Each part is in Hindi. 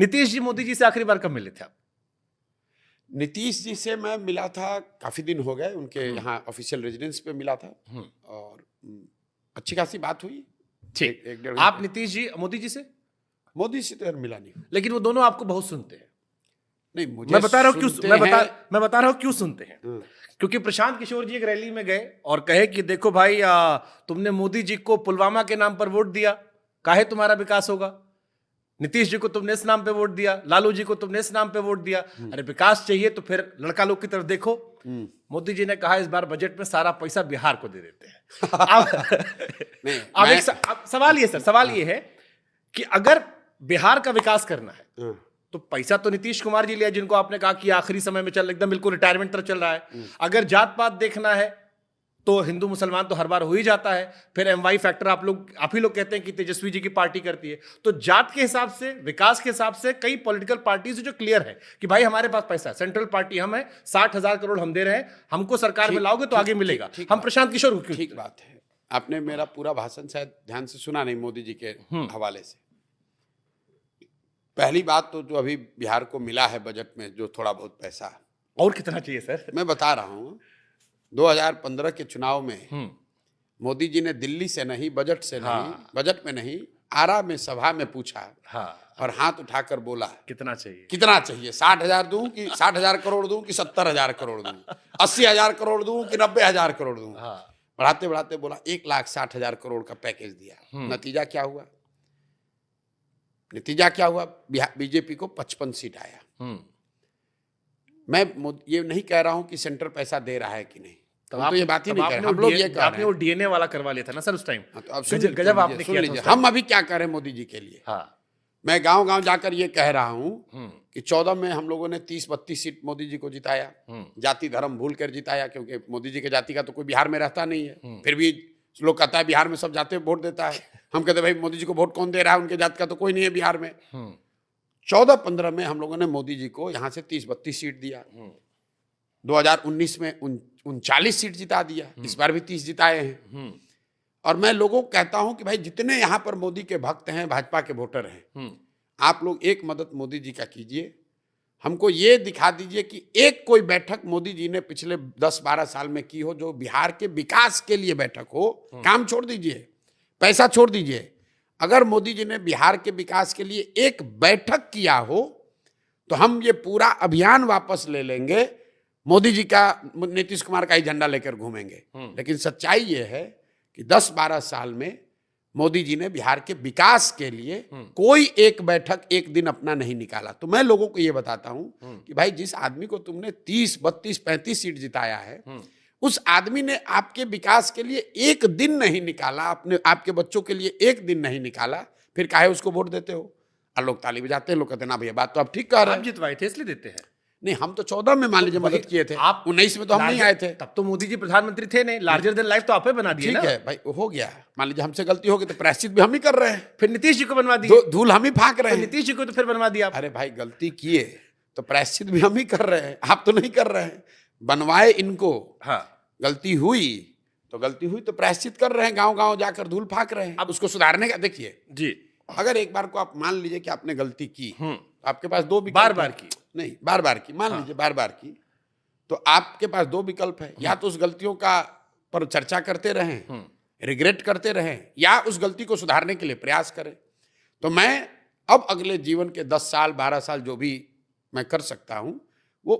नीतीश जी मोदी जी से आखिरी बार कब मिले थे आप? नीतीश जी से मैं मिला था, काफी दिन हो गए, उनके यहाँ ऑफिशियल रेजिडेंस पे मिला था और अच्छी खासी बात हुई। ठीक। एक डेढ़ आप घंटे। नीतीश जी मोदी जी से? मोदी से तो यार मिला नहीं। लेकिन वो दोनों आपको बहुत सुनते हैं। नहीं, मुझे मैं बता रहा हूँ क्यों, सुनते मैं हैं। बता रहा हूँ क्यों सुनते हैं। क्योंकि प्रशांत किशोर जी एक रैली में गए और कहे कि देखो भाई, तुमने मोदी जी को पुलवामा के नाम पर वोट दिया, काहे तुम्हारा विकास होगा? नीतीश जी को तुमने इस नाम पे वोट दिया, लालू जी को तुमने इस नाम पे वोट दिया, अरे विकास चाहिए तो फिर लड़का लोग की तरफ देखो। मोदी जी ने कहा इस बार बजट में सारा पैसा बिहार को दे देते हैं। अब सवाल ये सर, सवाल ये है कि अगर बिहार का विकास करना है तो पैसा तो नीतीश कुमार जी लिया, जिनको आपने कहा कि आखिरी समय में चल एकदम बिल्कुल रिटायरमेंट तरफ चल रहा है। अगर जात पात देखना है तो हिंदू मुसलमान तो हर बार हो ही जाता है। फिर एमवाई फैक्टर आप ही लोग कहते हैं कि तेजस्वी जी की पार्टी करती है। तो जात के हिसाब से, विकास के हिसाब से कई पॉलिटिकल पार्टीज जो क्लियर है कि भाई हमारे पास पैसा है, सेंट्रल पार्टी हम है, 60,000 करोड़ हम दे रहे हैं, हमको सरकार में लाओगे तो आगे मिलेगा। हम प्रशांत किशोर को क्यों? ठीक बात है। आपने मेरा पूरा भाषण शायद ध्यान से सुना नहीं मोदी जी के हवाले से। पहली बात तो जो अभी बिहार को मिला है बजट में जो थोड़ा बहुत पैसा, और कितना चाहिए सर? मैं बता रहा हूँ, 2015 के चुनाव में मोदी जी ने दिल्ली से नहीं, बजट से नहीं, बजट में नहीं, आरा में सभा में पूछा और हाथ उठाकर बोला कितना चाहिए, कितना चाहिए, 60,000 दूं कि 60,000 करोड़ दूं कि 70,000 करोड़ दूं, 80,000 करोड़ दूं कि 90,000 करोड़ दूं। बढ़ाते बढ़ाते बोला 1,60,000 करोड़ का पैकेज दिया। नतीजा क्या हुआ? नतीजा क्या हुआ? बीजेपी को 55 सीट आया। मैं ये नहीं कह रहा हूं कि सेंटर पैसा दे रहा है कि नहीं, तो ये बात ही नहीं कर रहे। हम लोग ये कह रहे हैं, आपने वो डीएनए वाला करवा लिया था ना सर उस टाइम। तो अब गजब आपने किया था। हम अभी क्या करें मोदी जी के लिए? मैं गांव गांव जाकर ये कह रहा हूं कि 14 में हम लोगों ने 30-32 सीट मोदी जी को जिताया, जाति धर्म भूल कर जिताया, क्योंकि मोदी जी के जाति का तो कोई बिहार में रहता नहीं है। फिर भी लोग कहता है बिहार में सब जाते वोट देता है। हम कहते भाई मोदी जी को वोट कौन दे रहा है, उनके जाति का तो कोई नहीं है बिहार में। 14-15 में हम लोगों ने मोदी जी को यहाँ से 30-32 सीट दिया। 2019 में 39 सीट जिता दिया। इस बार भी 30 जिताए हैं। और मैं लोगों को कहता हूं कि भाई जितने यहाँ पर मोदी के भक्त हैं, भाजपा के वोटर हैं, आप लोग एक मदद मोदी जी का कीजिए, हमको ये दिखा दीजिए कि एक कोई बैठक मोदी जी ने पिछले 10-12 साल में की हो जो बिहार के विकास के लिए बैठक हो। काम छोड़ दीजिए, पैसा छोड़ दीजिए, अगर मोदी जी ने बिहार के विकास के लिए एक बैठक किया हो तो हम ये पूरा अभियान वापस ले लेंगे, मोदी जी का, नीतीश कुमार का ही झंडा लेकर घूमेंगे। लेकिन सच्चाई ये है कि 10-12 साल में मोदी जी ने बिहार के विकास के लिए कोई एक बैठक एक दिन अपना नहीं निकाला। तो मैं लोगों को ये बताता हूं कि भाई जिस आदमी को तुमने 30, 32, 35 सीट जिताया है, उस आदमी ने आपके विकास के लिए एक दिन नहीं निकाला, अपने आपके बच्चों के लिए एक दिन नहीं निकाला, फिर काहे उसको वोट देते हो? और लोग ताली बजाते हैं, लोग कहते हैं ना भैया बात तो आप ठीक कर रहे हैं। आप जितवाए थे इसलिए देते हैं। नहीं, हम तो 14 में मान लीजिए मदद किए थे, आप 19 में तो हम नहीं आए थे। तब तो मोदी जी प्रधानमंत्री थे नहीं, लार्जर देन लाइफ तो आप ही बना दिए ना। ठीक है भाई, हो गया, मान लीजिए हमसे गलती हो गई तो प्रायश्चित भी हम ही कर रहे हैं। फिर नीतीश जी को बनवा दिए, धूल हम ही फाँक रहे हैं। नीतीश जी को तो फिर बनवा दिया। अरे भाई गलती किए तो प्रायश्चित भी हम ही कर रहे हैं, आप तो नहीं कर रहे हैं। बनवाए इनको, गलती हुई तो प्रायश्चित कर रहे हैं, गाँव गाँव जाकर धूल फाँक रहे हैं। अब उसको सुधारने का देखिए जी, अगर एक बार को आप मान लीजिए कि आपने गलती की, आपके पास दो विकल्प, बार बार की मान लीजिए बार बार की, तो आपके पास दो विकल्प है, या तो उस गलतियों का पर चर्चा करते रहें, रिग्रेट करते रहें, या उस गलती को सुधारने के लिए प्रयास करें। तो मैं अब अगले जीवन के 10 साल 12 साल जो भी मैं कर सकता हूं वो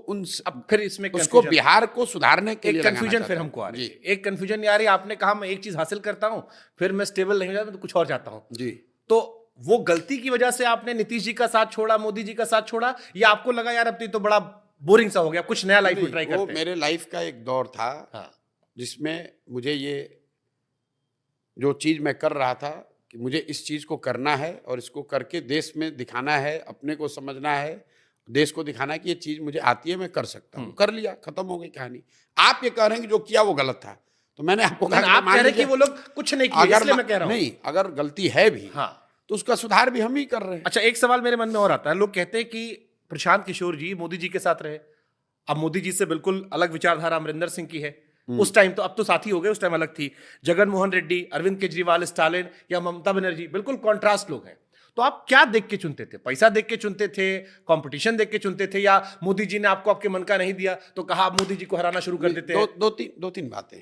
अब फिर इसमें उसको बिहार को सुधारने के लिए कंफ्यूजन फिर हमको आ रही है। एक कंफ्यूजन ये आ रही है, आपने कहा मैं एक चीज हासिल करता हूं फिर मैं स्टेबल नहीं हो जाता, मैं तो कुछ और चाहता हूं जी। तो वो गलती की वजह से आपने नीतीश जी का साथ छोड़ा, मोदी जी का साथ छोड़ा, या आपको लगा यार अब तो बड़ा बोरिंग सा हो गया, कुछ नया लाइफ में ट्राई करते हैं? वो मेरे लाइफ का एक दौर था जिसमें मुझे ये जो चीज मैं कर रहा था कि मुझे इस चीज को करना है और इसको करके देश में दिखाना है, अपने को समझना है, देश को दिखाना है कि ये चीज मुझे आती है, मैं कर सकता हूँ। कर लिया, खत्म हो गई कहानी। आप ये कह रहे हैं कि जो किया वो गलत था, तो मैंने आपको कहा, आप कह रहे हैं कि वो लोग कुछ नहीं किया, इसलिए मैं कह रहा हूं नहीं, अगर गलती है भी तो उसका सुधार भी हम ही कर रहे हैं। अच्छा, एक सवाल मेरे मन में और आता है, लोग कहते हैं कि प्रशांत किशोर जी मोदी जी के साथ रहे, अब मोदी जी से बिल्कुल अलग विचारधारा अमरिंदर सिंह की है। उस टाइम तो, अब तो साथी हो गए, उस टाइम अलग थी। जगन मोहन रेड्डी, अरविंद केजरीवाल, स्टालिन या ममता बनर्जी बिल्कुल कॉन्ट्रास्ट लोग हैं। तो आप क्या देख के चुनते थे? पैसा देख के चुनते थे, कंपटीशन देख के चुनते थे, या मोदी जी ने आपको आपके मन का नहीं दिया तो कहा आप मोदी जी को हराना शुरू कर देते हैं? दो तीन बातें।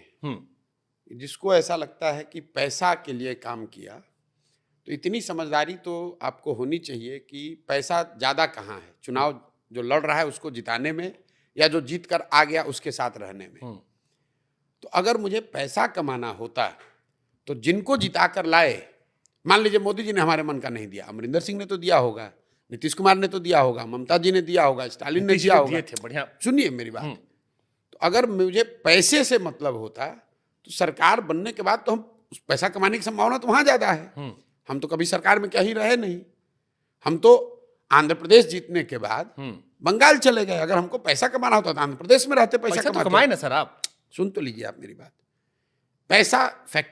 जिसको ऐसा लगता है कि पैसा के लिए काम किया, तो इतनी समझदारी तो आपको होनी चाहिए कि पैसा ज्यादा कहाँ है चुनाव जो लड़ रहा है उसको जिताने में, या जो जीत कर आ गया उसके साथ रहने में। तो अगर मुझे पैसा कमाना होता तो जिनको जिता कर लाए, मान लीजिए मोदी जी ने हमारे मन का नहीं दिया, अमरिंदर सिंह ने तो दिया होगा, नीतीश कुमार ने तो दिया होगा, ममता जी ने दिया होगा, स्टालिन ने दिया होगा, बढ़िया। सुनिए मेरी बात। तो अगर मुझे पैसे से मतलब होता तो सरकार बनने के बाद तो हम पैसा कमाने की संभावना तो वहां ज्यादा है। हम तो कभी सरकार में क्या ही रहे नहीं, हम तो आंध्र प्रदेश जीतने के बाद बंगाल चले गए। अगर हमको पैसा कमाना होता तो आंध्र प्रदेश में रहते, पैसा तो कमाए ना सर आप। सुन तो लीजिए आप मेरी बात। पैसा फैक्ट